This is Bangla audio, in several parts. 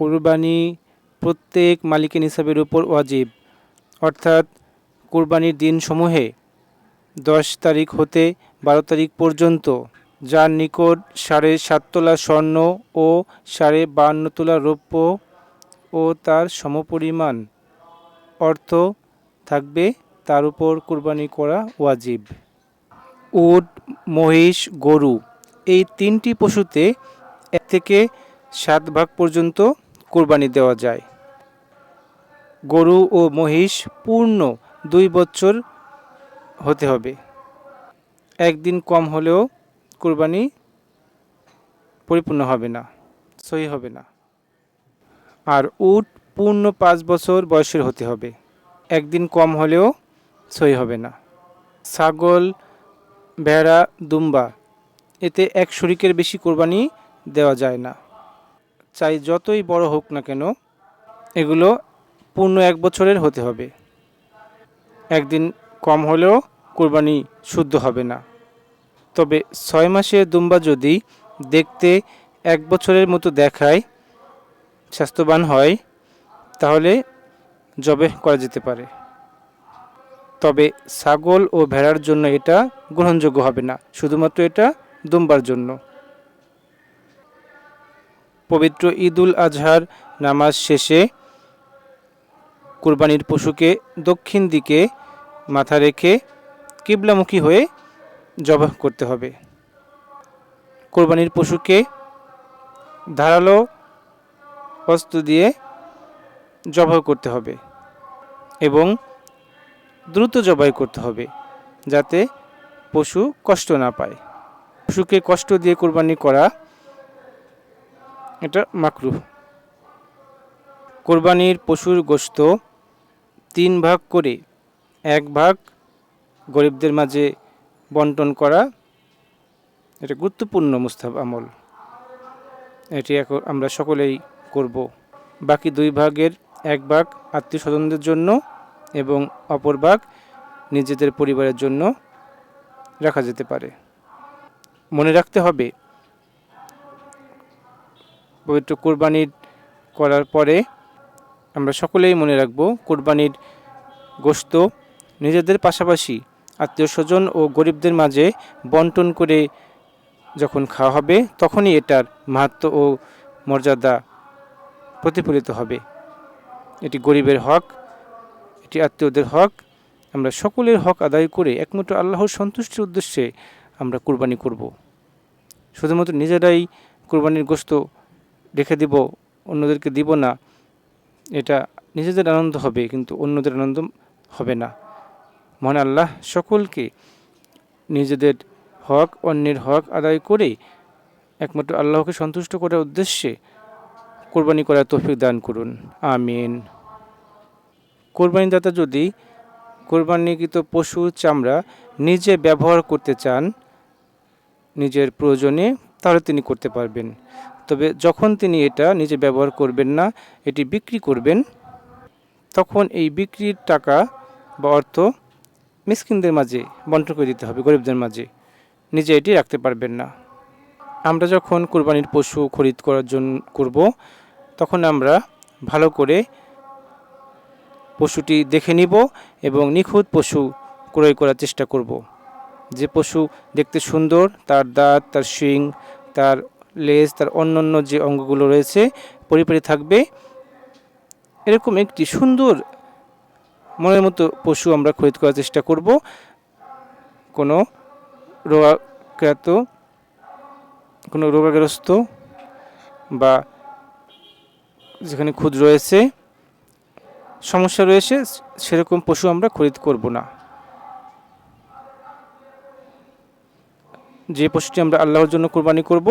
কুরবানি প্রত্যেক মালিকের নিসাবের উপর ওয়াজিব, অর্থাৎ কুরবানির দিনসমূহে 10 তারিখ হতে 12 তারিখ পর্যন্ত যার নিকট 7.5 তোলা স্বর্ণ ও 52.5 তোলা রৌপ্য ও তার সমপরিমাণ অর্থ থাকবে তার উপর কুরবানি করা ওয়াজিব। উট, মহিষ, গরু এই 3টি পশুতে 1 থেকে 7 ভাগ পর্যন্ত কুরবানি দেওয়া যায়। গরু ও মহিষ পূর্ণ 2 বছর হতে হবে। একদিন কম হলেও কুরবানি পরিপূর্ণ হবে না, সহি হবে না। আর উট পূর্ণ 5 বছর বয়সের হতে হবে, একদিন কম হলেও সহি হবে না। ছাগল, ভেড়া, দুম্বা এতে 1 শরীকের বেশি কুরবানি দেওয়া যায় না, চাই যতই বড় হোক না কেন এগুলো পূর্ণ 1 বছরের হতে হবে, একদিন কম হলেও কুরবানি শুদ্ধ হবে না। তবে 6 মাসের দুম্বা যদি দেখতে 1 বছরের মতো দেখায়, স্বাস্থ্যবান হয়, তাহলে জবেহ করা যেতে পারে। তবে ছাগল ও ভেড়ার জন্য এটা গ্রহণযোগ্য হবে না, শুধুমাত্র এটা দুম্বার জন্য। পবিত্র ঈদুল আজহার নামাজ শেষে কুরবানির পশুকে দক্ষিণ দিকে মাথা রেখে কিবলামুখী হয়ে জবাহ করতে হবে। কুরবানির পশুকে ধারালো অস্ত্র দিয়ে জবাহ করতে হবে এবং দ্রুত জবাই করতে হবে, যাতে পশু কষ্ট না পায়। পশুকে কষ্ট দিয়ে কুরবানি করা এটা মাকরুহ। কুরবানির পশুর গোশত 3 ভাগ করে 1 ভাগ গরিবদের মাঝে বন্টন করা এটা গুরুত্বপূর্ণ মুস্তাহাব আমল। এটি এখন আমরা সকলেই করব। বাকি 2 ভাগের 1 ভাগ আত্মীয় স্বজনদের জন্য এবং অপর ভাগ নিজেদের পরিবারের জন্য রাখা যেতে পারে। মনে রাখতে হবে, পবিত্র কুরবানির করার পরে আমরা সকলেই মনে রাখব, কুরবানির গোশত নিজেদের পাশাপাশি আত্মীয় স্বজন ও গরিবদের মাঝে বন্টন করে যখন খাওয়া হবে তখনই এটার মাহাত্ম্য ও মর্যাদা প্রতিফলিত হবে। এটি গরিবের হক, এটি আত্মীয়দের হক। আমরা সকলের হক আদায় করে একমাত্র আল্লাহর সন্তুষ্টির উদ্দেশ্যে আমরা কুরবানি করব। শুধুমাত্র নিজেরাই কুরবানির গোশত রেখে দিব, অন্যদেরকে দিব না, এটা নিজেদের আনন্দ হবে কিন্তু অন্যদের আনন্দ হবে না। মহান আল্লাহ সকলকে নিজেদের হক, অন্যের হক আদায় করে একমাত্র আল্লাহকে সন্তুষ্ট করার উদ্দেশ্যে কোরবানি করার তৌফিক দান করুন, আমিন। কোরবানিদাতা যদি কোরবানিকৃত পশুর চামড়া নিজে ব্যবহার করতে চান নিজের প্রয়োজনে, তাহলে তিনি করতে পারবেন। তবে যখন তিনি এটা নিজে ব্যবহার করবেন না, এটি বিক্রি করবেন, তখন এই বিক্রির টাকা বা অর্থ মিসকিনদের মাঝে বন্টন করে দিতে হবে, গরিবদের মাঝে। নিজে এটি রাখতে পারবেন না। আমরা যখন কুরবানির পশু খরিদ করার জন্য করব, তখন আমরা ভালো করে পশুটি দেখে নিব এবং নিখুঁত পশু ক্রয় করার চেষ্টা করব। যে পশু দেখতে সুন্দর, তার দাঁত, তার শিং, তার লেজ, তার অন্যান্য যে অঙ্গগুলো রয়েছে পরিপাটি থাকবে, এরকম একটি সুন্দর মনের মতো পশু আমরা খরিদ করার চেষ্টা করব। কোনো রোগাগ্রস্ত বা যেখানে খুদ রয়েছে, সমস্যা রয়েছে, সেরকম পশু আমরা খরিদ করব না। যে পশুটি আমরা আল্লাহর জন্য কোরবানি করব,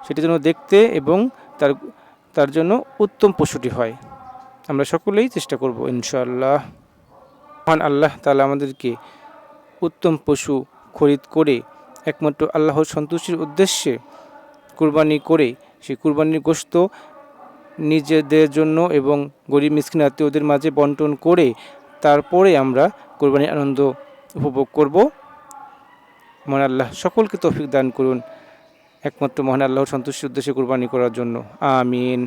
সেটি যেন দেখতে এবং তার জন্য উত্তম পশুটি হয়। আমরা সকলেই চেষ্টা করব ইনশাআল্লাহ। মহান আল্লাহ তাআলা আমাদেরকে উত্তম পশু খরিদ করে একমাত্র আল্লাহর সন্তুষ্টির উদ্দেশ্যে কুরবানি করে সেই কুরবানির গোশত নিজেদের জন্য এবং গরিব মিসকিন আত্মীয়দের মাঝে বন্টন করে তারপরে আমরা কুরবানির আনন্দ উপভোগ করব। মহান আল্লাহ সকলকে তৌফিক দান করুন একমাত্র মহান আল্লাহর সন্তুষ্টির উদ্দেশ্যে কুরবানি করার জন্য, আমিন।